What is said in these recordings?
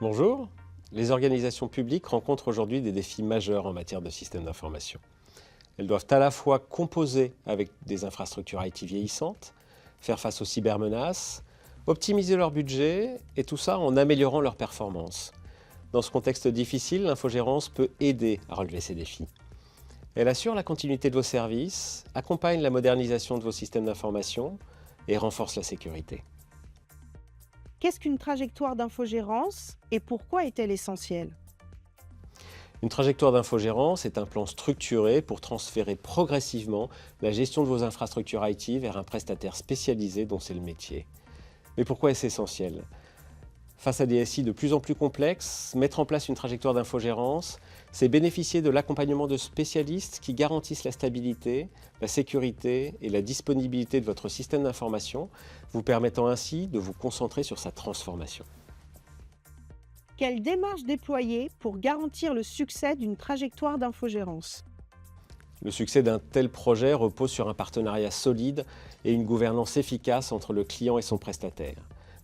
Bonjour. Les organisations publiques rencontrent aujourd'hui des défis majeurs en matière de systèmes d'information. Elles doivent à la fois composer avec des infrastructures IT vieillissantes, faire face aux cybermenaces, optimiser leur budget, et tout ça en améliorant leur performance. Dans ce contexte difficile, l'infogérance peut aider à relever ces défis. Elle assure la continuité de vos services, accompagne la modernisation de vos systèmes d'information et renforce la sécurité. Qu'est-ce qu'une trajectoire d'infogérance et pourquoi est-elle essentielle? Une trajectoire d'infogérance est un plan structuré pour transférer progressivement la gestion de vos infrastructures IT vers un prestataire spécialisé dont c'est le métier. Mais pourquoi est-ce essentiel? Face à des SI de plus en plus complexes, mettre en place une trajectoire d'infogérance, c'est bénéficier de l'accompagnement de spécialistes qui garantissent la stabilité, la sécurité et la disponibilité de votre système d'information, vous permettant ainsi de vous concentrer sur sa transformation. Quelle démarche déployer pour garantir le succès d'une trajectoire d'infogérance? Le succès d'un tel projet repose sur un partenariat solide et une gouvernance efficace entre le client et son prestataire.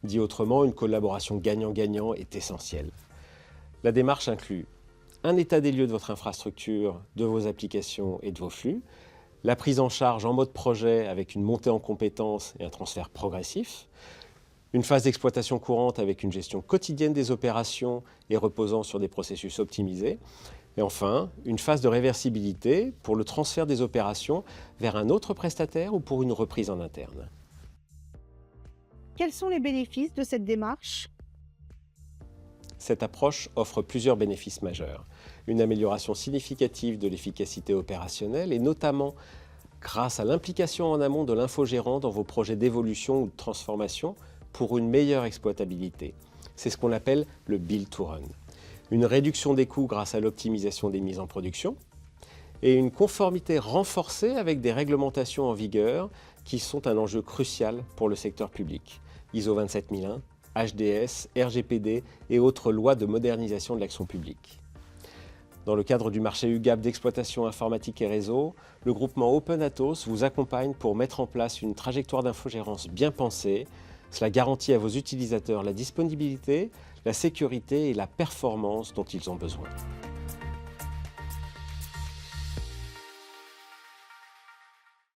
Dit autrement, une collaboration gagnant-gagnant est essentielle. La démarche inclut un état des lieux de votre infrastructure, de vos applications et de vos flux, la prise en charge en mode projet avec une montée en compétences et un transfert progressif, une phase d'exploitation courante avec une gestion quotidienne des opérations et reposant sur des processus optimisés, et enfin, une phase de réversibilité pour le transfert des opérations vers un autre prestataire ou pour une reprise en interne. Quels sont les bénéfices de cette démarche? Cette approche offre plusieurs bénéfices majeurs. Une amélioration significative de l'efficacité opérationnelle et notamment grâce à l'implication en amont de l'infogérant dans vos projets d'évolution ou de transformation pour une meilleure exploitabilité. C'est ce qu'on appelle le build to run. Une réduction des coûts grâce à l'optimisation des mises en production et une conformité renforcée avec des réglementations en vigueur qui sont un enjeu crucial pour le secteur public. ISO 27001, HDS, RGPD et autres lois de modernisation de l'action publique. Dans le cadre du marché UGAP d'exploitation informatique et réseau, le groupement Open Atos vous accompagne pour mettre en place une trajectoire d'infogérance bien pensée. Cela garantit à vos utilisateurs la disponibilité, la sécurité et la performance dont ils ont besoin.